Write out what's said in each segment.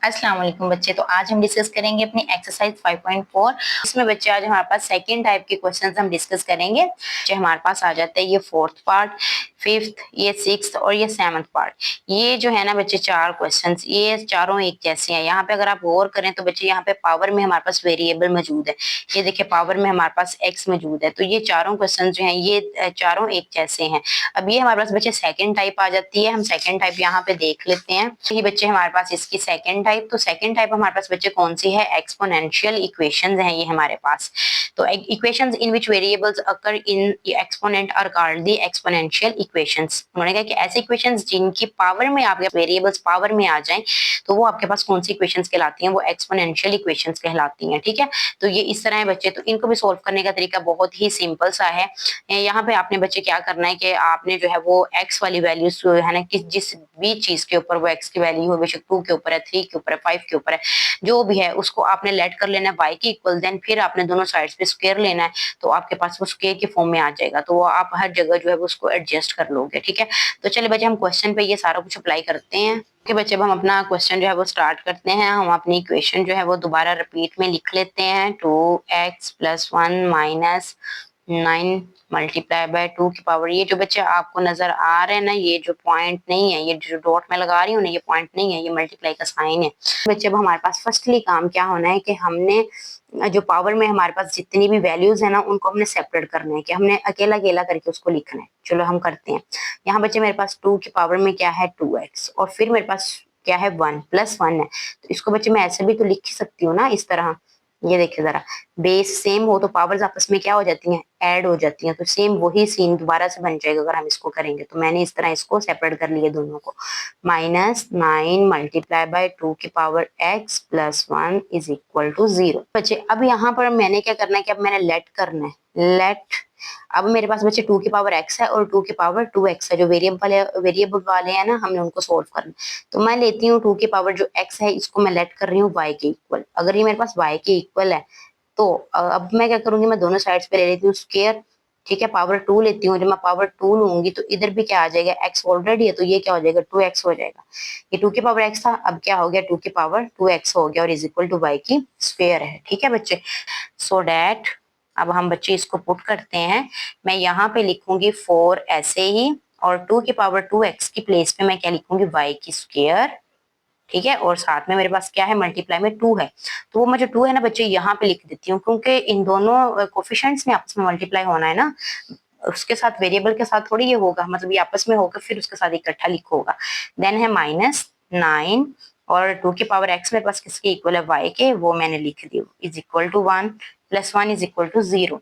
अस्सलाम वालेकुम बच्चे। तो आज हम डिस्कस करेंगे अपनी एक्सरसाइज 5.4। इसमें बच्चे आज हमारे पास सेकंड टाइप के क्वेश्चंस हम डिस्कस करेंगे। जो हमारे पास आ जाता है ये फोर्थ पार्ट, फिफ्थ, ये सिक्स्थ और ये सेवंथ पार्ट। ये जो है ना बच्चे चार क्वेश्चंस, ये चारों एक जैसे हैं। यहाँ पे अगर आप गौर करें तो बच्चे यहाँ पे पावर में हमारे पास वेरिएबल मौजूद है। ये देखिए पावर में हमारे पास एक्स मौजूद है। तो ये चारों क्वेश्चन जो है ये चारों एक जैसे हैं। अब ये हमारे पास बच्चे सेकंड टाइप आ जाती है। हम सेकंड टाइप यहाँ पे देख लेते हैं। ये बच्चे हमारे पास इसकी सेकंड टाइप, तो सेकंड टाइप हमारे पास बच्चे कौन सी है? एक्सपोनेंशियल इक्वेशंस हैं ये हमारे पास। तो equations in which variables occur in exponent are called the exponential equations. उन्होंने कहा कि ऐसे इक्वेशंस जिनकी पावर में आपके वेरिएबल्स पावर में आ जाएं तो वो आपके पास कौन सी इक्वेशंस कहलाती हैं? वो एक्सपोनेंशियल इक्वेशंस कहलाती हैं। ठीक है, तो ये इस तरह है बच्चे। तो इनको भी सोल्व करने का तरीका बहुत ही सिंपल सा है। यहाँ पे आपने बच्चे क्या करना है कि आपने जो है वो एक्स वाली वैल्यूज है ना, किस जिस भी चीज के ऊपर वो एक्स की वैल्यू हो, बेशक 2 के ऊपर है, 3 के ऊपर है, 5 के ऊपर है, जो भी है उसको आपने लेट कर लेना है y के इक्वल। देन फिर आपने दोनों साइड्स पे स्क्वायर लेना है, तो आपके पास वो स्क्वायर के फॉर्म में आ जाएगा। तो वो आप हर जगह जो है वो उसको एडजस्ट कर लोगे। ठीक है, तो चलिए बच्चे हम क्वेश्चन पे ये सारा कुछ अप्लाई करते हैं। ओके बच्चे, अब हम अपना क्वेश्चन जो है वो स्टार्ट करते हैं। हम अपनी इक्वेशन जो है वो दोबारा रिपीट में लिख लेते हैं। 2x + 1 माइनस 9 मल्टीप्लाई बाय 2 की पावर। ये जो बच्चे आपको नजर आ रहे हैं ना, ये जो पॉइंट नहीं है, ये जो डॉट मैं लगा रही हूँ ना, ये पॉइंट नहीं है, ये मल्टीप्लाई का साइन है। बच्चे अब हमारे पास फर्स्टली काम क्या होना है कि हमने जो पावर में हमारे पास जितनी भी वैल्यूज है ना उनको हमने सेपरेट करना है, कि हमने अकेला अकेला करके उसको लिखना है। चलो हम करते हैं। यहाँ बच्चे मेरे पास 2 की पावर में क्या है? 2x, और फिर मेरे पास क्या है? 1 + 1 है। तो इसको बच्चे मैं ऐसे भी तो लिख ही सकती हूँ ना, इस तरह। ये देखिए जरा, बेस सेम हो तो पावर्स आपस में क्या हो जाती हैं? ऐड हो जाती हैं। तो सेम वही सीन दोबारा से बन जाएगा अगर हम इसको करेंगे। तो मैंने इस तरह इसको सेपरेट कर लिया दोनों को। -9 मल्टीप्लाई बाय 2 की पावर x + 1 = 0। बच्चे अब यहाँ पर मैंने क्या करना है कि अब मैंने लेट करना है। लेट, अब मेरे पास बच्चे 2 की पावर x है और 2 की पावर 2x है। जो वेरिएबल वाले हैं ना, हमने उनको सोल्व करना है। तो मैं लेती हूँ 2 की पावर जो x है, इसको मैं लेट कर रही हूँ y के इक्वल। अगर ये मेरे पास y के इक्वल है तो अब मैं क्या करूंगी, मैं दोनों साइड्स पे ले लेती हूँ स्क्वायर। ठीक है, पावर 2 लेती हूँ। जब मैं पावर 2 लूंगी तो इधर भी क्या आ जाएगा? x ऑलरेडी है तो ये क्या हो जाएगा? 2x हो जाएगा। ये 2 की पावर x था, अब क्या हो गया? 2 की पावर 2x हो गया और = y की स्क्वायर है। ठीक है बच्चे, सो डैट अब हम बच्चे इसको पुट करते हैं। मैं यहाँ पे लिखूंगी 4 ऐसे ही, और 2 की पावर 2x की प्लेस पे मैं क्या लिखूंगी? y की स्क्वायर। ठीक है, और साथ में मेरे पास क्या है? मल्टीप्लाई में 2 है। तो वो मैं जो 2 है ना बच्चे यहाँ पे लिख देती हूँ, क्योंकि इन दोनों कोफिशिएंट्स ने आपस में मल्टीप्लाई होना है ना, उसके साथ वेरिएबल के साथ थोड़ी ये होगा, मतलब ये आपस में होगा फिर उसके साथ इकट्ठा लिखोगा। देन है -9 और 2 की पावर x मेरे पास किसके इक्वल है? y के, वो मैंने लिख दी = 1 + 1 = 0।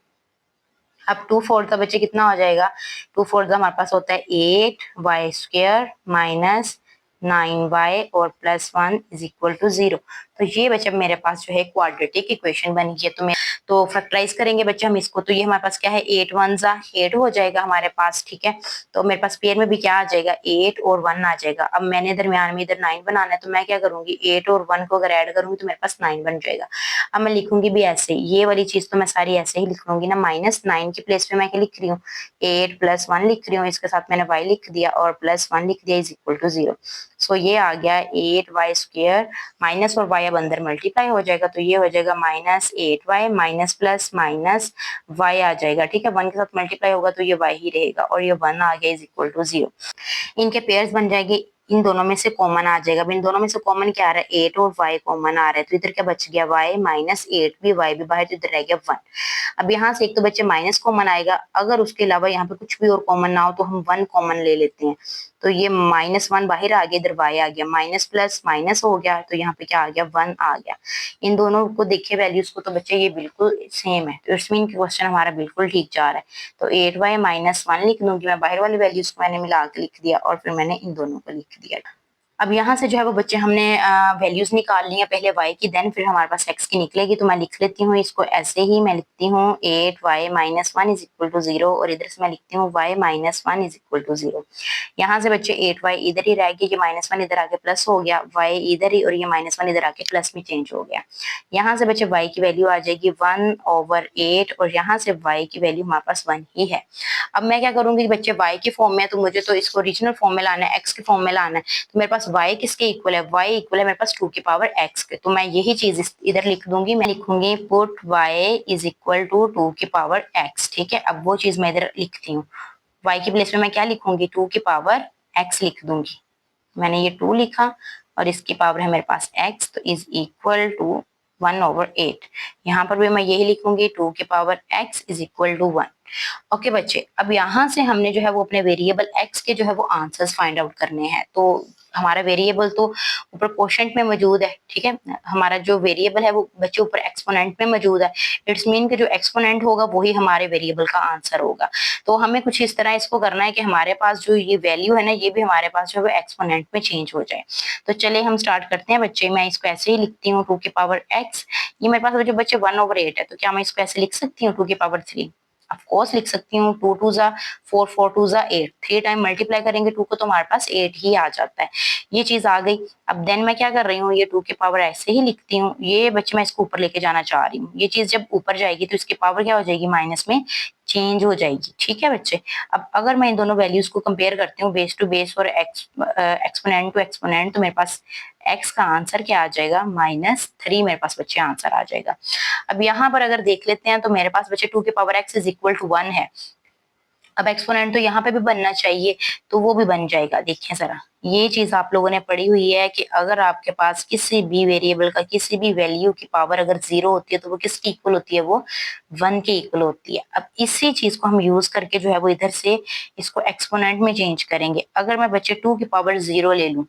अब 2/4 बच्चे कितना हो जाएगा? 2/4 हमारे पास होता है 8y² माइनस 9y और +1 = 0। तो ये बच्चे मेरे पास जो है क्वाड्रेटिक इक्वेशन बन गई है। तो फैक्टराइज करेंगे बच्चे हम इसको, तो ये हमारे पास क्या है? 8 1 8 हो जाएगा हमारे पास। ठीक है, तो मेरे पास पेयर में भी क्या आ जाएगा? 8 और 1 आ जाएगा। अब मैंने दरमियान में इधर 9 बनाना है, तो मैं क्या करूंगी? 8 और 1 को अगर ऐड करूंगी तो मेरे पास 9 बन जाएगा। अब मैं लिखूंगी भी ऐसे, ये वाली चीज तो मैं सारी ऐसे ही लिख लूंगी ना। -9 की प्लेस पे मैं क्या लिख रही हूँ? 8 + 1 लिख रही हूँ, इसके साथ मैंने y लिख दिया और +1 लिख दिया = 0। सो ये आ गया 8y² माइनस, और y अब अंदर मल्टीप्लाई हो जाएगा, तो ये हो जाएगा -8y minus plus minus y आ जाएगा। ठीक है, 1 के साथ मल्टीप्लाई होगा तो ये y ही रहेगा, और ये 1 आ गया = 0। इनके पेयर्स बन जाएंगे, इन दोनों में से कॉमन आ जाएगा। अब इन दोनों में से कॉमन क्या आ रहा है? 8 और y कॉमन आ रहा है, तो इधर क्या बच गया? y -8 भी, y भी बाहर, तो इधर रह गया 1। अब यहाँ से एक तो बच्चे माइनस कॉमन आएगा, अगर उसके अलावा यहाँ पे कुछ भी और कॉमन ना हो तो हम 1 कॉमन ले लेते हैं। तो ये -1 बाहर आ गया, इधर y आ गया, माइनस प्लस माइनस हो गया, तो यहाँ पे क्या आ गया? 1 आ गया। इन दोनों को देखिए वैल्यूज को, तो बच्चे ये बिल्कुल सेम है, तो इसमें इनका क्वेश्चन हमारा बिल्कुल ठीक जा रहा है। तो 8y - 1 लिख दूंगी मैं, बाहर वाली वैल्यूज को मैंने मिला के लिख दिया और फिर मैंने इन दोनों को लिख दिया। अब यहाँ से जो है वो बच्चे हमने वैल्यूज निकाल ली है पहले y की, देन फिर हमारे पास x की निकलेगी। तो मैं लिख लेती हूँ इसको ऐसे ही, मैं लिखती हूँ 8y - 1 = 0, और इधर से मैं लिखती हूँ y - 1 = 0। यहाँ से बच्चे 8y इधर ही रह गया, ये -1 इधर आके प्लस हो गया, y इधर ही, और ये -1 इधर आके प्लस में चेंज हो गया। यहाँ से बच्चे y की वैल्यू आ जाएगी 1/8, और यहाँ से y की वैल्यू हमारे पास 1 ही है। अब मैं क्या करूंगी बच्चे, y की फॉर्म में है तो मुझे तो इसको ओरिजिनल फॉर्म में लाना है, x के फॉर्म में लाना है। तो मेरे पास y किसके इक्वल है, y इक्वल है मेरे पास 2 की पावर x के। तो मैं यही चीज इधर लिख दूंगी, मैं लिखूंगी put y is equal to 2 की पावर x। ठीक है, अब वो चीज मैं इधर लिखती हूँ, y की प्लेस में मैं क्या लिखूंगी, 2 की पावर x लिख दूंगी। मैंने ये 2 लिखा और इसकी पावर है मेरे पास x, तो इज इक्वल टू 1/8। यहाँ पर भी मैं यही लिखूंगी, 2 की power x is equal to 1। Okay बच्चे, अब यहाँ से हमने जो है वो अपने वेरिएबल x के जो है वो आंसर्स फाइंड आउट करने हैं। तो हमारा वेरिएबल तो ऊपर क्वोशंट में मौजूद है, ठीक है, हमारा जो वेरिएबल है वो बच्चे ऊपर एक्सपोनेंट में मौजूद है। इट्स मीन कि जो एक्सपोनेंट होगा वही हमारे वेरिएबल का आंसर होगा। तो हमें कुछ इस तरह इसको करना है कि हमारे पास जो ये वैल्यू है ना, ये भी हमारे पास जो है एक्सपोनेंट में चेंज हो जाए। तो चलिए हम स्टार्ट करते हैं बच्चे। मैं इसको ऐसे ही लिखती हूँ, 2 की पावर x। ये मेरे पास जो बच्चे 1/8 है, तो क्या मैं इसको ऐसे लिख सकती हूँ, 2 की पावर 3? ऑफ कोर्स लिख सकती हूँ। 2 2 जा 4, 4 2 जा 8, 3 टाइम मल्टीप्लाई करेंगे 2 को तो हमारे पास 8 ही आ जाता है। ये चीज आ गई। अब देन मैं क्या कर रही हूँ, ये 2 की पावर ऐसे ही लिखती हूँ। ये बच्चे मैं इसको ऊपर लेके जाना चाह रही हूँ। ये चीज जब ऊपर जाएगी तो इसकी पावर क्या हो जाएगी, माइनस में चेंज हो जाएगी। ठीक है बच्चे, अब अगर मैं इन दोनों वैल्यूज को कंपेयर करती हूँ, बेस टू बेस और एक्सपोनेंट टू एक्सपोनेंट, तो मेरे पास x का आंसर क्या आ जाएगा, -3 मेरे पास बच्चे आंसर आ जाएगा। अब यहाँ पर अगर देख लेते हैं तो मेरे पास बच्चे 2 की power x is equal to 1 है। अब एक्सपोनेंट तो यहाँ पे भी बनना चाहिए, तो वो भी बन जाएगा। देखिए जरा, ये चीज आप लोगों ने पढ़ी हुई है कि अगर आपके पास किसी भी वेरिएबल का किसी भी वैल्यू की पावर अगर 0 होती है तो वो किसकी इक्वल होती है, वो 1 के इक्वल होती है। अब इसी चीज को हम यूज करके जो है वो इधर से इसको एक्सपोनेंट में चेंज करेंगे। अगर मैं बच्चे 2 की पावर 0 ले लूं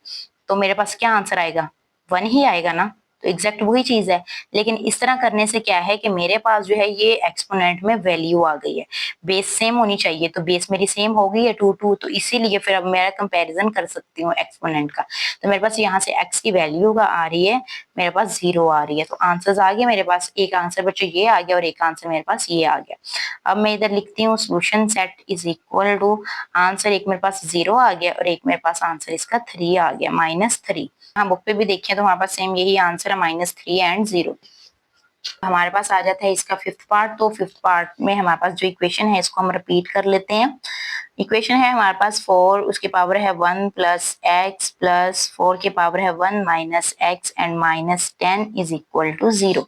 तो मेरे पास क्या आंसर आएगा, 1 ही आएगा ना। तो एग्जैक्ट वही चीज है, लेकिन इस तरह करने से क्या है कि मेरे पास जो है ये एक्सपोनेंट में वैल्यू आ गई है। बेस सेम होनी चाहिए, तो बेस मेरी सेम हो गई है 2 2, तो इसीलिए फिर अब मैं कंपैरिजन कर सकती हूँ एक्सपोनेंट का। तो मेरे पास यहाँ से x की वैल्यू का आ रही है, मेरे पास 0 आ रही है। तो आंसर्स आ गए मेरे पास, एक आंसर बच्चों ये आ गया और एक आंसर मेरे पास ये आ गया। अब मैं इधर लिखती हूँ solution set is equal to answer, एक मेरे पास 0 आ गया और एक मेरे पास आंसर इसका 3 आ गया, -3। हाँ, बुक पे भी देखें तो हमारे पास सेम यही आंसर है, -3 एंड 0। हमारे पास आ जाता है इसका फिफ्थ पार्ट। तो फिफ्थ पार्ट में हमारे पास जो इक्वेशन है इसको हम रिपीट कर लेते हैं। इक्वेशन है हमारे पास 4, उसकी पावर है 1 प्लस एक्स प्लस 4 की पावर है 1 minus x and -10 is equal to 0।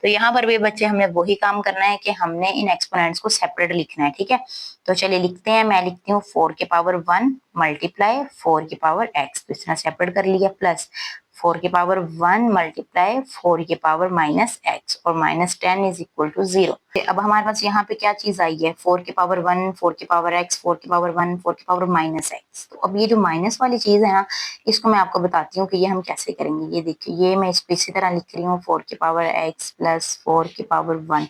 तो यहाँ पर भी बच्चे हमें वही काम करना है कि हमने इन एक्सपोनेंट्स को सेपरेट लिखना है। ठीक है, तो चलिए लिखते हैं। मैं लिखती हूँ 4 की पावर 1 मल्टीप्लाई 4 की पावर x, तो इस तरह सेपरेट कर लिया, प्लस 4 की पावर 1 मल्टीप्लाई 4 की पावर -x और -10 इज इक्वल टू 0। अब हमारे पास यहाँ पे क्या चीज आई है, 4 की पावर 1, 4 की पावर x, 4 की पावर 1, 4 की पावर -x। तो अब ये जो माइनस वाली चीज है ना, इसको मैं आपको बताती हूँ कि ये हम कैसे करेंगे। ये देखिए, ये मैं इसको इसी तरह लिख रही हूँ, 4 की पावर x प्लस 4 की पावर 1।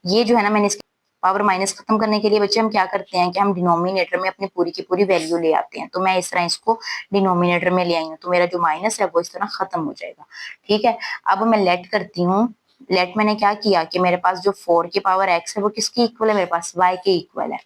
ये जो है ना, मैंने इसकी पावर माइनस खत्म करने के लिए बच्चे हम क्या करते हैं कि हम डिनोमिनेटर में अपनी पूरी की पूरी वैल्यू ले आते हैं। तो मैं इस तरह इसको डिनोमिनेटर में ले आई हूँ, तो मेरा जो माइनस है वो इस तरह खत्म हो जाएगा। ठीक है, अब मैं लेट करती हूँ। लेट मैंने क्या किया कि मेरे पास जो 4 की पावर x है वो किसकी इक्वल है, मेरे पास y के इक्वल है।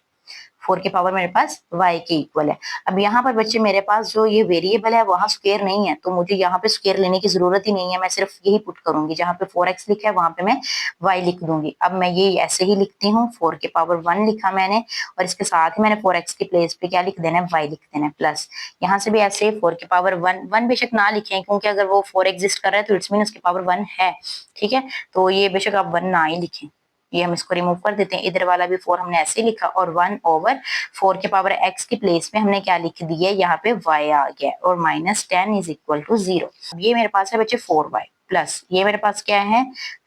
4 की पावर मेरे पास y के इक्वल है। अब यहाँ पर बच्चे मेरे पास जो ये वेरिएबल है वहां स्क्वायर नहीं है, तो मुझे यहाँ पे स्क्वायर लेने की जरूरत ही नहीं है। मैं सिर्फ यही पुट करूंगी, जहाँ पे 4x लिखा है वहां पे मैं y लिख दूंगी। अब मैं ये ऐसे ही लिखती हूँ, 4 की पावर 1 लिखा मैंने और इसके साथ ही मैंने 4x की प्लेस पे क्या लिख देना है, y लिख देना है, प्लस यहाँ से भी ऐसे 4 की पावर 1 बेशक ना लिखें, क्योंकि अगर वो 4 एग्जिस्ट कर रहा है तो इट्स मीन उसकी पावर 1 है। ठीक है, तो ये बेशक आप 1 ना ही लिखें, ये हम इसको रिमूव कर देते हैं। इधर वाला भी 4 हमने ऐसे ही लिखा और 1/4 के पावर x की प्लेस में हमने क्या लिख दिया, यहाँ पे y आ गया और -10 इज इक्वल टू 0। ये मेरे पास है बच्चे 4y प्लस ये मेरे पास क्या है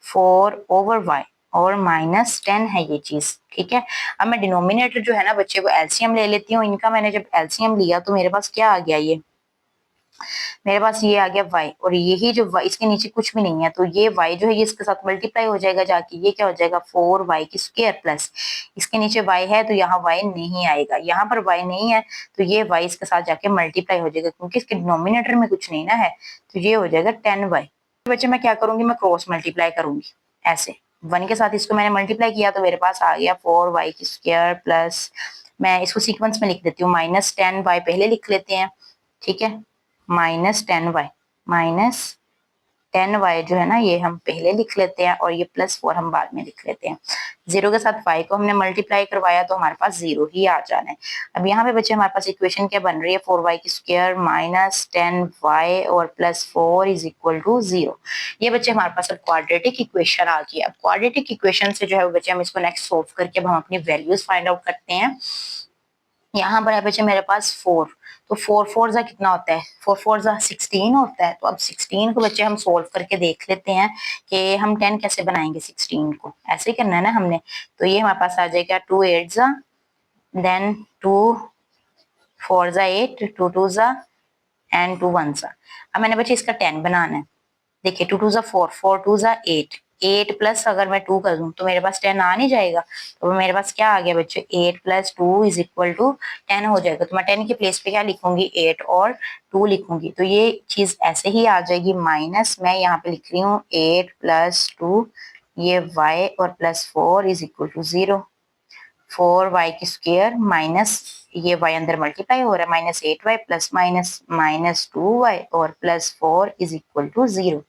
4/y और -10 है ये चीज। ठीक है, अब मैं डिनोमिनेटर जो है ना बच्चे वो एलसीएम ले लेती हूँ इनका। मैंने जब एलसीएम लिया तो मेरे पास क्या आ गया, ये मेरे पास ये आ गया y और यही जो y इसके नीचे कुछ भी नहीं है, तो ये y जो है ये इसके साथ मल्टीप्लाई हो जाएगा जाके, ये क्या हो जाएगा 4y की स्क्वायर प्लस इसके नीचे y है तो यहाँ y नहीं आएगा, यहाँ पर y नहीं है तो ये y इसके साथ जाके मल्टीप्लाई हो जाएगा, क्योंकि इसके डिनोमिनेटर में कुछ नहीं ना है, तो ये हो जाएगा 10y। बच्चे मैं क्या करूंगी, मैं क्रॉस मल्टीप्लाई करूंगी ऐसे 1 के साथ इसको मैंने मल्टीप्लाई किया तो मेरे पास आ गया 4y की स्क्वायर प्लस, मैं इसको सीक्वेंस में लिख देती हूँ, -10y पहले लिख लेते हैं। ठीक है, -10y 10y जो है ना ये हम पहले लिख लेते हैं और ये +4 हम बाद में लिख लेते हैं। 0 के साथ y को हमने मल्टीप्लाई करवाया तो हमारे पास 0 ही आ जाना है। अब यहाँ पे बच्चे हमारे पास इक्वेशन क्या बन रही है, 4y की स्क्वायर माइनस 10y और +4 इज इक्वल टू 0। ये बच्चे हमारे पास अब क्वाड्रेटिक इक्वेशन आ गई। अब क्वाड्रेटिक इक्वेशन से जो है बच्चे हम इसको नेक्स्ट सोल्व करके अब हम अपनी वैल्यूज फाइंड आउट करते हैं। यहाँ पर है बच्चे मेरे पास 4, तो 4 4 जा कितना होता है, 4 4 जा 16 होता है। तो अब 16 को बच्चे हम सोल्व करके देख लेते हैं कि हम 10 कैसे बनाएंगे। 16 को ऐसे ही करना है ना हमने। तो ये हमारे पास आ जाएगा 2 8 जा, देन 2 4 जा 8, 2 2 जा एंड 2 1 जा। अब मैंने बच्चे इसका 10 बनाना है। देखिए 2 2 जा 4, 4 2 जा 8, 8 प्लस अगर मैं 2 कर दूं तो मेरे पास 10 आ नहीं जाएगा। तो मेरे पास क्या आ गया बच्चे, 8 + 2 इज इक्वल टू 10 हो जाएगा। तो मैं 10 की प्लेस पे क्या लिखूंगी, 8 और 2 लिखूंगी। तो ये चीज ऐसे ही आ जाएगी। माइनस मैं यहाँ पे लिख रही हूँ 8 + 2, ये y और +4 इज इक्वल टू 0। 4y की स्क्वायर माइनस ये y अंदर मल्टीप्लाई हो रहा है, -8y प्लस माइनस 2y और +4 इज इक्वल टू 0।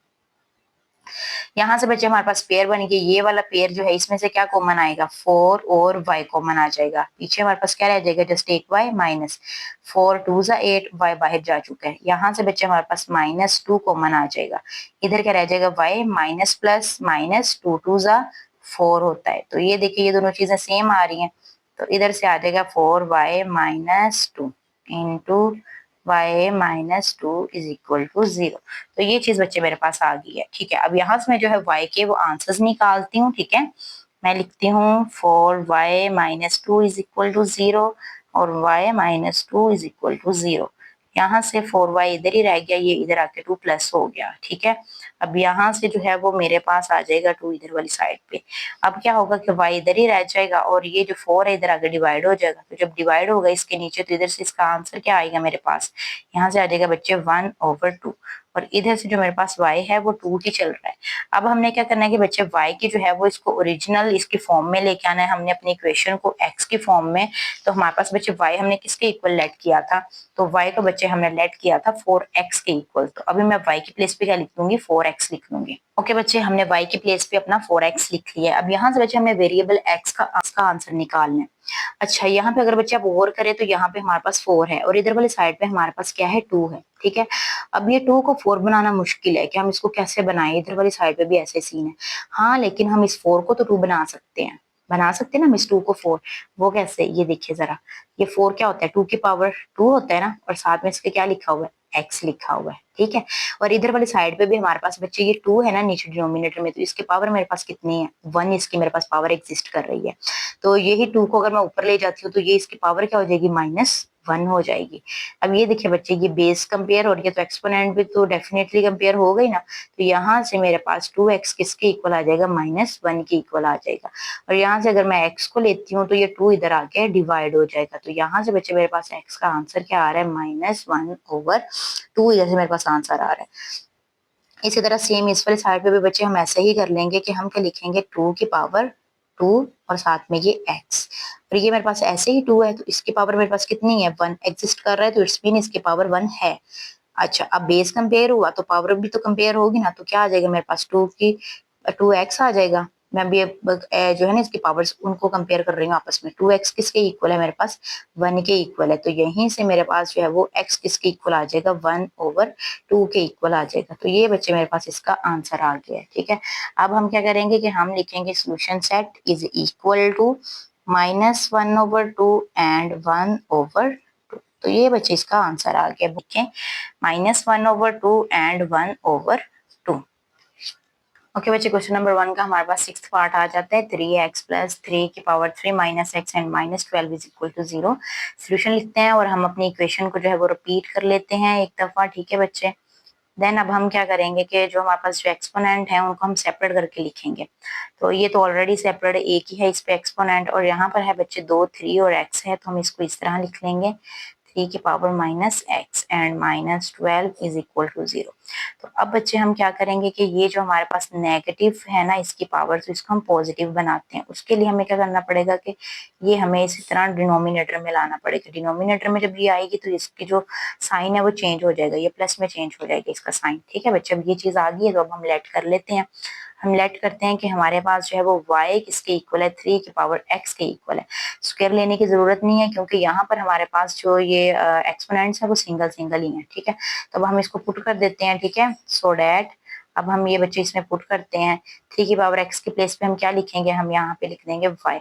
यहाँ से बच्चे हमारे पास पेयर बन गई। ये वाला पेयर जो है इसमें से क्या कॉमन आएगा, 4 और y कॉमन आ जाएगा। पीछे हमारे पास क्या रह जाएगा, जस्ट 8y माइनस 4 2 जा 8, y बाहर जा चुका है। यहाँ से बच्चे हमारे पास -2 कॉमन आ जाएगा। इधर क्या रह जाएगा, y माइनस प्लस माइनस 2 2 जा 4 होता है। तो ये देखिए ये दोनों चीजें सेम आ रही हैं। तो इधर से आ जाएगा 4y minus 2 into y minus 2 is equal to 0। तो ये चीज बच्चे मेरे पास आ गई है। ठीक है, अब यहाँ से मैं जो है y के वो आंसर्स निकालती हूँ। ठीक है, मैं लिखती हूँ 4y minus 2 is equal to 0 और y minus 2 is equal to 0। यहाँ से 4y इधर ही रह गया, ये इधर आके 2 प्लस हो गया। ठीक है, अब यहाँ से जो है वो मेरे पास आ जाएगा 2 इधर वाली साइड पे। अब क्या होगा कि y इधर ही रह जाएगा और ये जो 4 है इधर आगे डिवाइड हो जाएगा। तो जब डिवाइड होगा इसके नीचे तो इधर से इसका आंसर क्या आएगा मेरे पास, यहाँ से आ जाएगा बच्चे 1/2 और इधर से जो मेरे पास y है वो 2 ही चल रहा है। अब हमने क्या करना है कि बच्चे y की जो है वो इसको ओरिजिनल इसकी फॉर्म में लेके आना है हमने अपनी इक्वेशन को x की फॉर्म में। तो हमारे पास बच्चे y हमने किसके इक्वल लेट किया था, तो y को बच्चे हमने लेट किया था 4x के इक्वल। तो अभी मैं y की प्लेस पे क्या लिख दूंगी, 4x लिख लूंगी। ओके बच्चे, हमने y की प्लेस पे अपना 4x लिख लिया है। अब यहाँ से बच्चे हमें वेरिएबल x का आंसर निकालना है। अच्छा, यहाँ पे अगर बच्चे आप गौर करें तो यहाँ पे हमारे पास 4 है और इधर वाली साइड पे हमारे पास क्या है, 2 है। ठीक है, अब ये 2 को 4 बनाना मुश्किल है कि हम इसको कैसे बनाएं। इधर वाली साइड पे भी ऐसे सीन है। हाँ, लेकिन हम इस 4 को तो 2 बना सकते हैं, ना हम इस 2 को 4। वो कैसे, ये देखिए जरा, ये 4 क्या होता है, 2 की पावर 2 होता है ना, और साथ में इसके क्या लिखा हुआ है, x लिखा हुआ है। ठीक है, और इधर वाली साइड पे भी हमारे पास बच्चे ये 2 है ना नीचे डिनोमिनेटर में, तो इसकी पावर मेरे पास कितनी है, 1 इसकी मेरे पास पावर एग्जिस्ट कर रही है। तो यही 2 को अगर मैं ऊपर ले जाती हूँ तो ये इसकी पावर क्या हो जाएगी, -1 हो जाएगी। अब ये देखिए बच्चे, ये बेस कंपेयर और ये तो एक्सपोनेंट भी तो डेफिनेटली कंपेयर हो गई ना। तो यहाँ से मेरे पास 2x किसके इक्वल आ जाएगा, -1 के इक्वल आ जाएगा। और यहाँ से अगर मैं x को लेती हूँ तो ये 2 इधर आके डिवाइड हो जाएगा। तो यहाँ से बच्चे मेरे पास x का आंसर क्या आ रहा है, -1/2। इधर से मेरे पास आंसर आ रहा है। इसी तरह सेम इस वाले साइड पे भी बच्चे हम ऐसे ही कर लेंगे कि हम क्या लिखेंगे, 2 की पावर 2 और साथ में ये x। और ये मेरे पास ऐसे ही 2 है तो इसकी पावर मेरे पास कितनी है, 1 एग्जिस्ट कर रहा है, तो इट्स मीन इसकी पावर 1 है। अच्छा, अब बेस कंपेयर हुआ तो पावर भी तो कंपेयर होगी ना, तो क्या आ जाएगा मेरे पास, 2x आ जाएगा। मैं अभी जो है ना इसकी पावर्स उनको कंपेयर कर रही हूँ आपस में। 2x किसके इक्वल है मेरे पास, 1 के इक्वल है। तो यहीं से मेरे पास जो है वो x किसके इक्वल आ जाएगा, 1/2 के इक्वल आ जाएगा। तो ये बच्चे मेरे पास इसका आंसर आ गया है। ठीक है, अब हम क्या करेंगे कि हम लिखेंगे solution set is equal to -1/2 and 1/2। तो ये बच्चे इसका आंसर आ गया। देखिए, -1/2 एंड 1/2। ओके बच्चे, क्वेश्चन नंबर 1 का हमारे पास 6th पार्ट आ जाता है। 3x + 3 की power 3 - x and -12 is equal to 0। Solution लिखते हैं और हम अपनी इक्वेशन को जो है वो रिपीट कर लेते हैं एक दफा। ठीक है बच्चे, देन अब हम क्या करेंगे कि जो हमारे पास जो एक्सपोनेंट है उनको हम सेपरेट करके लिखेंगे। तो ये तो ऑलरेडी सेपरेट है, एक ही है इस पे एक्सपोनेंट, और यहाँ पर है बच्चे 2 3 और x है, तो हम इसको इस तरह लिख लेंगे। 3 की power minus x and minus 12 is equal to 0। तो अब बच्चे हम क्या करेंगे कि ये जो हमारे पास नेगेटिव है ना इसकी पावर, तो इसको हम पॉजिटिव बनाते हैं। उसके लिए हमें क्या करना पड़ेगा कि ये हमें इसी तरह डिनोमिनेटर में लाना पड़ेगा। डिनोमिनेटर में जब ये आएगी तो इसकी जो साइन है वो चेंज हो जाएगा, ये प्लस में चेंज हो जाएगा इसका साइन। ठीक है बच्चे, अब ये चीज आ गई है तो अब हम लेट कर लेते हैं। हम लेट करते हैं कि हमारे पास जो है वो y किसके इक्वल है, 3 की पावर x के इक्वल है। स्क्वायर लेने की जरूरत नहीं है क्योंकि यहाँ पर हमारे पास जो ये एक्सपोनेंट्स है वो सिंगल सिंगल ही है। ठीक है, तो अब हम इसको पुट कर देते हैं। ठीक है, सो डैट अब हम ये बच्चे इसमें पुट करते हैं। 3 की पावर x के प्लेस पे हम क्या लिखेंगे, हम यहाँ पे लिख देंगे y।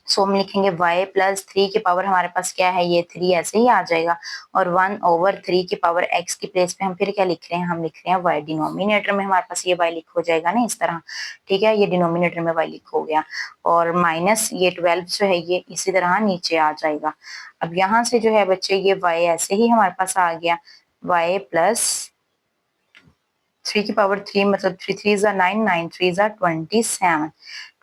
सो हम लिखेंगे y प्लस 3 की पावर हमारे पास क्या है, ये 3 ऐसे ही आ जाएगा, और 1/3 की पावर x की प्लेस पे हम फिर क्या लिख रहे हैं, हम लिख रहे हैं y। डिनोमिनेटर में हमारे पास ये y लिख हो जाएगा ना इस तरह। ठीक है, ये डिनोमिनेटर में y लिख हो गया, और माइनस ये 12 जो है ये इसी तरह नीचे आ जाएगा। अब यहाँ से जो है बच्चे ये y ऐसे ही हमारे पास आ गया, y प्लस 3 की पावर 3 मतलब 3 3 जा 9, 9 3 जा 27,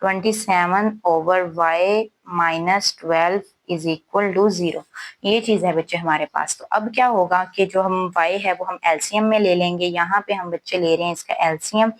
27/y minus 12 is equal to 0। ये चीज है बच्चे हमारे पास। तो अब क्या होगा कि जो हम y है वो हम एलसीएम में ले लेंगे। यहाँ पे हम बच्चे ले रहे हैं इसका एलसीएम।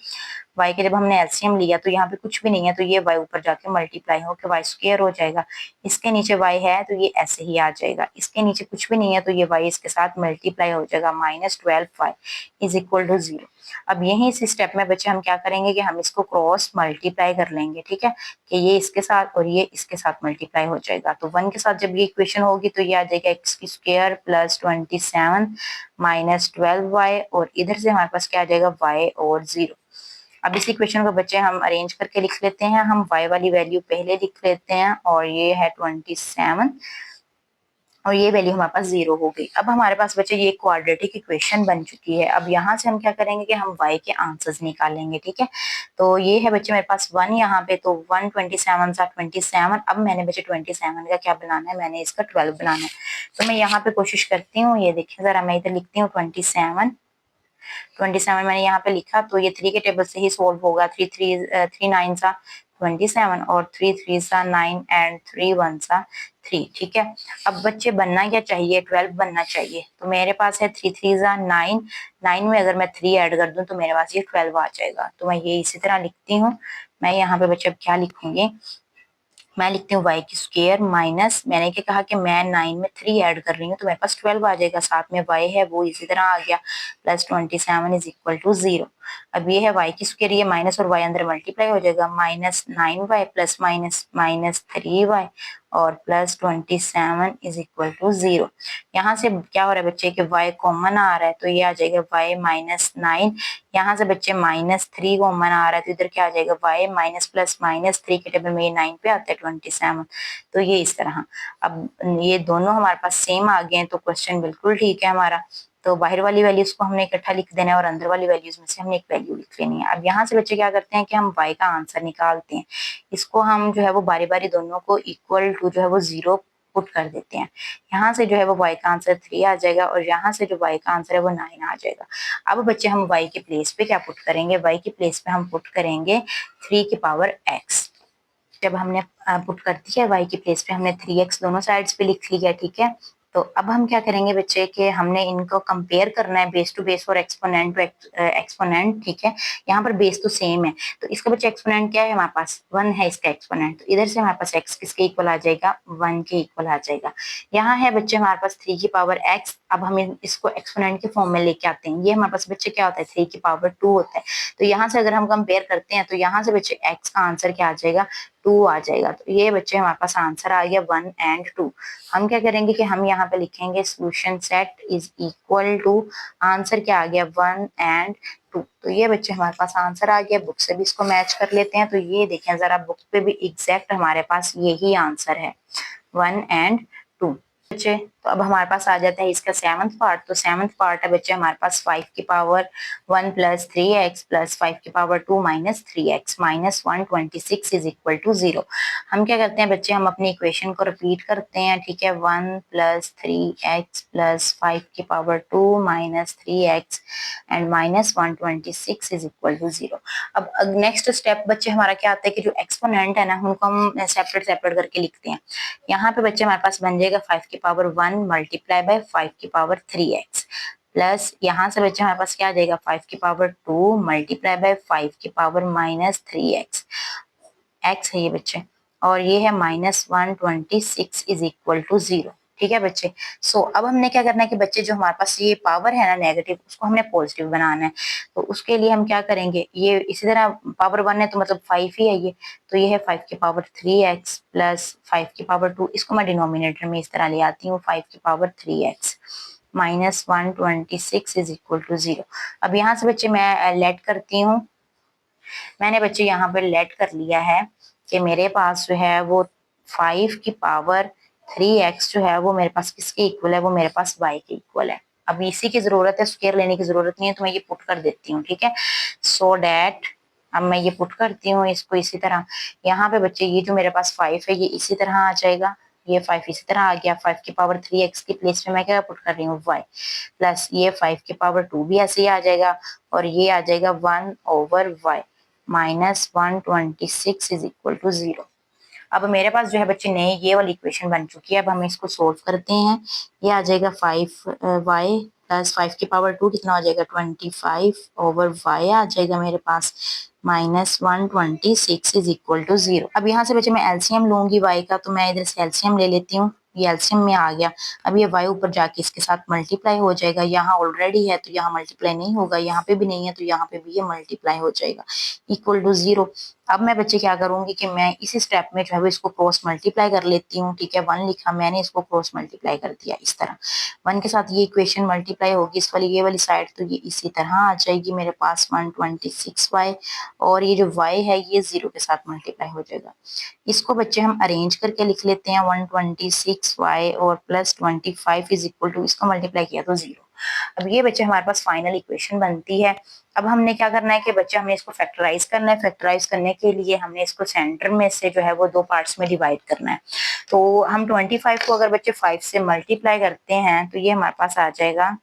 y के जब हमने एलसीएम लिया तो यहाँ पे कुछ भी नहीं है, तो ये y ऊपर जाके मल्टीप्लाई होकर y स्क्वायर हो जाएगा। इसके नीचे y है तो ये ऐसे ही आ जाएगा। इसके नीचे कुछ भी नहीं है तो ये y इसके साथ मल्टीप्लाई हो जाएगा, -12y इज इक्वल टू 0। अब यही इस स्टेप में बच्चे हम क्या करेंगे कि हम इसको क्रॉस मल्टीप्लाई कर लेंगे। ठीक है, कि ये इसके साथ और ये इसके साथ मल्टीप्लाई हो जाएगा। तो 1 के साथ जब ये इक्वेशन होगी तो ये आ जाएगा x की स्क्वायर प्लस 27 माइनस 12y, और इधर से हमारे पास क्या आ जाएगा y और 0। अब इस इक्वेशन को बच्चे हम अरेंज करके लिख लेते हैं। हम y वाली वैल्यू पहले लिख लेते हैं, और ये है 27 और ये वैल्यू हमारे पास 0 हो गई। अब हमारे पास बच्चे ये क्वाड्रेटिक इक्वेशन बन चुकी है। अब यहाँ से हम क्या करेंगे कि हम y के आंसर्स निकालेंगे। ठीक है, तो ये है बच्चे मेरे पास 1 यहाँ पे, तो 1 27 सा 27। अब मैंने बच्चे 27 का क्या बनाना है, मैंने इसका 12 बनाना है। तो मैं यहाँ पे कोशिश करती हूँ, ये देखिए जरा, मैं इधर लिखती हूँ 27 मैंने यहाँ पे लिखा, तो ये 3 के टेबल से ही सोल्व होगा। 3 9 सा 27 और 3 3 सा 9 एंड 3 1 सा 3। ठीक है, अब बच्चे बनना क्या चाहिए, 12 बनना चाहिए। तो मेरे पास है 3 3 सा 9, 9 में अगर मैं 3 ऐड कर दूं तो मेरे पास ये 12 आ जाएगा। तो मैं ये इसी तरह लिखती हूँ। मैं यहाँ पे बच्चे अब क्या लिखूंगी, मैं लिखती हूँ y की स्क्वायर माइनस, मैंने क्या कहा कि मैं 9 में 3 ऐड कर रही हूँ तो मेरे पास 12 आ जाएगा। साथ में y है वो इसी तरह आ गया, प्लस 27 इज इक्वल टू 0। अब ये है y की स्क्वायर, ये माइनस और y अंदर मल्टीप्लाई हो जाएगा, minus 9y plus minus minus 3y और प्लस 27 इज इक्वल टू 0। यहाँ से क्या हो रहा है बच्चे कि y कॉमन आ रहा है, तो ये आ जाएगा y माइनस 9। यहाँ से बच्चे -3 कॉमन आ रहा है तो इधर क्या आ जाएगा, y माइनस प्लस -3 के टेबल में ये 9 पे आता है 27। तो ये इस तरह। अब ये दोनों हमारे पास सेम आ गए हैं तो क्वेश्चन बिल्कुल ठीक है हमारा। तो बाहर वाली वैल्यूज को हमने इकट्ठा लिख देना है और अंदर वाली वैल्यूज में से हमने एक वैल्यू लिख लेनी है। अब यहाँ से बच्चे क्या करते हैं कि हम y का आंसर निकालते हैं। इसको हम जो है वो बारी बारी दोनों को इक्वल टू जो है वो 0 पुट कर देते हैं। यहाँ से जो है वो y का आंसर 3 आ जाएगा और यहाँ से जो y का आंसर है वो 9 आ जाएगा। अब बच्चे हम y के प्लेस पे क्या पुट करेंगे, y के प्लेस पे हम पुट करेंगे 3 की पावर x। जब हमने पुट कर दिया y के प्लेस पे हमने 3x दोनों साइड्स पे लिख लिया। ठीक है, तो अब हम क्या करेंगे बच्चे कि हमने इनको कंपेयर करना है बेस टू बेस और एक्सपोनेंट टू एक्सपोनेंट। ठीक है, यहाँ पर बेस तो सेम है तो इसका बच्चे एक्सपोनेंट क्या है, हमारे पास 1 है इसका एक्सपोनेंट, तो इधर से हमारे पास x किसके इक्वल आ जाएगा, 1 के इक्वल आ जाएगा। यहाँ है बच्चे हमारे पास 3 की पावर x। अब हम इसको एक्सपोनेंट के फॉर्म में लेके आते हैं। ये हमारे पास बच्चे क्या होता है, 3 की पावर 2 होता है। तो यहाँ से अगर हम कंपेयर करते हैं तो यहाँ से बच्चे x का आंसर क्या आ जाएगा, 2 आ जाएगा। तो ये बच्चे हमारे पास आंसर आ गया 1 एंड 2। हम क्या करेंगे कि हम यहाँ पे लिखेंगे solution set is equal to, answer क्या आ गया 1 एंड 2। तो ये बच्चे हमारे पास आंसर आ गया। बुक से भी इसको मैच कर लेते हैं। तो ये देखें जरा, बुक पे भी एग्जैक्ट हमारे पास यही आंसर है 1 एंड 2। बच्चे तो अब हमारे पास आ जाता है इसका 7th पार्ट। तो 7th पार्ट है बच्चे हमारे पास 5 की पावर 1 प्लस 3x प्लस 5 की power 2 minus 3x minus 126 is equal to 0। हम क्या करते हैं बच्चे, हम अपनी इक्वेशन को रिपीट करते हैं। ठीक है, 1 प्लस 3x प्लस 5 की power 2 minus 3x and minus 126 is equal to 0। अब नेक्स्ट स्टेप बच्चे हमारा क्या आता है कि जो एक्सपोनेंट है ना उनको हम सेपरेट सेपरेट करके लिखते हैं। यहाँ पे बच्चे हमारे पास बन जाएगा 5 की की पावर 1 मल्टीप्लाई बाय 5 की पावर 3x प्लस यहाँ से बच्चे हमारे पास क्या आ जाएगा 5 की पावर 2 मल्टीप्लाई बाय 5 की पावर -3x x है ये बच्चे, और ये है -126 इज इक्वल टू 0। ठीक है बच्चे। सो अब हमने क्या करना है कि बच्चे जो हमारे पास ये पावर है ना नेगेटिव, उसको हमने पॉजिटिव बनाना है। तो उसके लिए हम क्या करेंगे, ये इसी तरह पावर 1 है तो मतलब 5 ही है ये, तो ये है 5 की पावर 3x प्लस 5 की पावर 2, इसको मैं डिनोमिनेटर में इस तरह ले आती हूँ 5 की power 3x -126 is equal to 0। अब यहाँ से बच्चे मैं लेट करती हूँ, मैंने बच्चे यहाँ पर लेट कर लिया है कि मेरे पास जो है वो 5 की पावर 3x जो है वो मेरे पास किसके इक्वल है, वो मेरे पास y के इक्वल है। अब इसी की जरूरत है, स्क्वायर लेने की जरूरत नहीं है, तो मैं ये पुट कर देती हूँ। ठीक है, सो डैट अब मैं ये पुट करती हूँ इसको इसी तरह। यहाँ पे बच्चे ये जो मेरे पास 5 है ये इसी तरह आ जाएगा, ये 5 इसी तरह आ गया। 5 की पावर 3x की प्लेस पे मैं क्या पुट कर रही हूँ y, प्लस ये 5 की पावर 2 भी ऐसे ही आ जाएगा, और ये आ जाएगा 1/y -126 इज इक्वल टू 0। अब मेरे पास जो है बच्चे नई ये वाली इक्वेशन बन चुकी है। अब हम इसको सोल्व करते हैं। ये आ जाएगा 5y प्लस 5 की पावर 2 कितना हो जाएगा 25/y आ जाएगा मेरे पास -126 इज इक्वल टू 0। अब यहाँ से बच्चे मैं एलसीएम लूंगी y का, तो मैं इधर से एलसीएम ले लेती हूँ, ये एलसीएम में आ गया। अब ये y ऊपर जाके इसके साथ मल्टीप्लाई हो जाएगा, यहाँ ऑलरेडी है तो यहाँ मल्टीप्लाई नहीं होगा, यहाँ पे भी नहीं है तो यहाँ पे भी ये मल्टीप्लाई हो जाएगा इक्वल टू 0। अब मैं बच्चे क्या करूंगी कि मैं इसी स्टेप में जो है वो इसको क्रॉस मल्टीप्लाई कर लेती हूँ। ठीक है, 1 लिखा मैंने, इसको क्रॉस मल्टीप्लाई कर दिया इस तरह, 1 के साथ ये इक्वेशन मल्टीप्लाई होगी इस वाली ये वाली साइड, तो ये इसी तरह आ जाएगी मेरे पास 126y, और ये जो y है ये 0 के साथ मल्टीप्लाई हो जाएगा। इसको बच्चे हम अरेंज करके लिख लेते हैं 126y और प्लस 25 इज इक्वल टू, इसको मल्टीप्लाई किया तो 0। अब ये बच्चे हमारे पास फाइनल इक्वेशन बनती है। अब हमने क्या करना है कि बच्चे हमने इसको फैक्टराइज करना है। फैक्टराइज करने के लिए हमने इसको सेंटर में से जो है वो दो पार्ट्स में डिवाइड करना है। तो हम 25 को अगर बच्चे 5 से मल्टीप्लाई करते हैं तो ये हमारे पास आ जाएगा,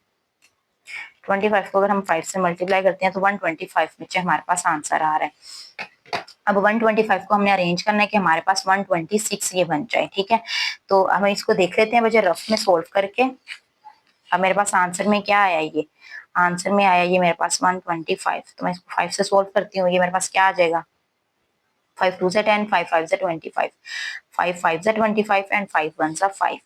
25 को अगर हम 5 से मल्टीप्लाई करते हैं तो 125 बच्चे हमारे पास आंसर आ रहा है। अब 125 को हमने अरेंज करना है कि हमारे पास 126 ये बन जाए। ठीक है, तो हम इसको देख लेते हैं बच्चे रफ में सोल्व करके। अब मेरे पास आंसर में क्या आया, ये आंसर में आया ये मेरे पास 125। तो मैं इसको 5 से सोल्व करती हूँ, ये मेरे पास क्या आ जाएगा 5 2 से 10, 5 5 से 25, 5 5 से 25 एंड 5 1 से 5।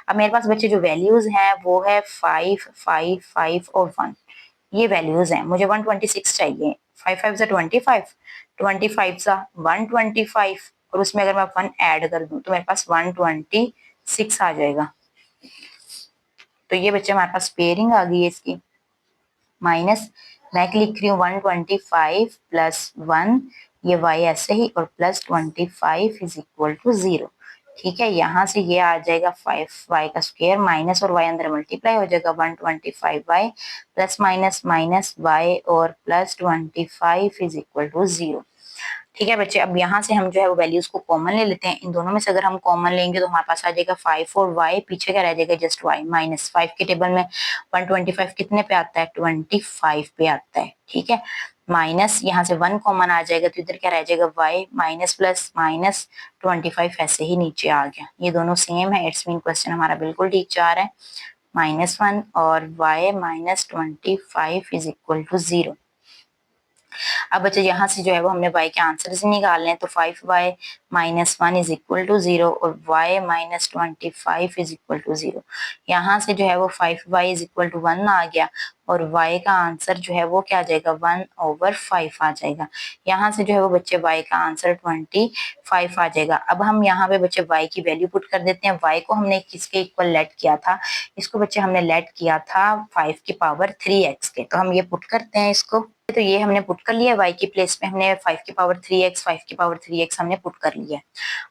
अब मेरे पास बच्चे जो वैल्यूज हैं वो है 5 5 5 और 1, ये वैल्यूज हैं। मुझे 126 चाहिए। 5 5 से 25, 25 से 125, और उसमें अगर मैं 1 ऐड कर दूं तो मेरे पास 126 आ जाएगा। तो ये बच्चे हमारे पास पेयरिंग आ गई है इसकी। माइनस मैं लिख रही हूँ 125 प्लस 1, ये y ऐसे ही, और प्लस 25 इज इक्वल टू 0। ठीक है, यहाँ से ये आ जाएगा 5y का स्क्वायर, माइनस और y अंदर मल्टीप्लाई हो जाएगा 125y plus minus minus y और प्लस 25 इज इक्वल टू 0। ठीक है बच्चे, अब यहाँ से हम जो है वो वैल्यूज को कॉमन ले लेते हैं। इन दोनों में से अगर हम कॉमन लेंगे तो हमारे पास आ जाएगा 5 और y, पीछे क्या रह जाएगा जस्ट y। माइनस 5 के टेबल में 125 कितने पे आता है 25 पे आता है। ठीक है, माइनस यहाँ से 1 कॉमन आ जाएगा तो इधर क्या रह जाएगा y, माइनस प्लस माइनस 25 ऐसे ही नीचे आ गया। ये दोनों सेम है, इट्स मीन क्वेश्चन हमारा बिल्कुल ठीक जा रहा है। -1 और y -25 इज इक्वल टू 0। अब बच्चे यहाँ से जो है वो हमने y के आंसर से निकालने हैं, तो 5y -1 इज इक्वल टू 0 और y -25 इज इक्वल टू 0। यहाँ से जो है वो 5y इज इक्वल टू 1 आ गया, और y का आंसर जो है वो क्या आ जाएगा 1/5 आ जाएगा। यहाँ से जो है वो बच्चे y का आंसर 25 आ जाएगा। अब हम यहाँ पे बच्चे y की वैल्यू पुट कर देते हैं। y को हमने किसके इक्वल लेट किया था, इसको बच्चे हमने लेट किया था 5 की पावर 3x के, तो हम ये पुट करते हैं इसको। तो ये हमने पुट कर लिया, y की प्लेस में हमने 5 की पावर 3x, 5 की पावर 3x हमने पुट कर लिया।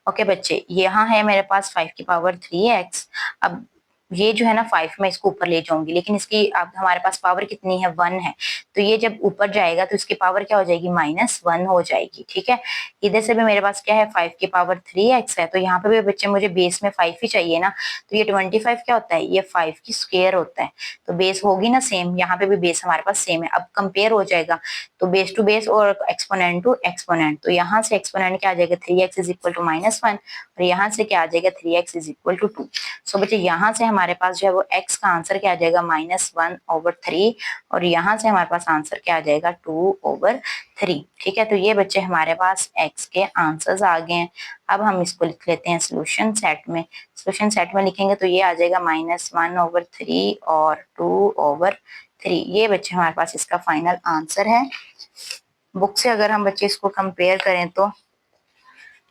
ओके बच्चे, यहाँ है मेरे पास 5 की पावर 3x। अब ये जो है ना 5 मैं इसको ऊपर ले जाऊंगी, लेकिन इसकी अब हमारे पास पावर कितनी है, 1 है। तो ये जब ऊपर जाएगा तो इसकी पावर क्या हो जाएगी, -1 हो जाएगी। ठीक है, इधर से भी मेरे पास क्या है, 5 की पावर 3x है, तो यहाँ पे भी बच्चे मुझे बेस में 5 ही चाहिए ना। तो ये 25 क्या होता है, ये 5 की स्क्वायर होता है। तो बेस होगी ना सेम, यहाँ पे भी बेस हमारे पास सेम है। अब कंपेयर हो जाएगा, तो बेस टू बेस और एक्सपोनेंट टू एक्सपोनेंट। तो यहाँ से एक्सपोनेंट क्या आ जाएगा, 3x इज इक्वल टू -1, और यहाँ से क्या आ जाएगा, 3x इज इक्वल टू 2। सो बच्चे यहाँ से हमारे पास जो है वो x का आंसर क्या आ जाएगा, -1/3, और यहाँ से हमारे पास आंसर क्या आ जाएगा, 2/3। ठीक है, तो ये बच्चे हमारे पास x के आंसर्स आ गए हैं। अब हम इसको लिख लेते हैं सोल्यूशन सेट में। सोल्यूशन सेट में लिखेंगे तो ये आ जाएगा -1/3 और 2/3। ये बच्चे हमारे पास इसका फाइनल आंसर है। बुक से अगर हम बच्चे इसको कंपेयर करें तो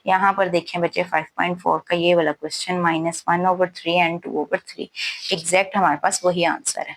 यहाँ पर देखें बच्चे 5.4 का ये वाला क्वेश्चन, -1/3 एंड 2/3, एग्जैक्ट हमारे पास वही आंसर है।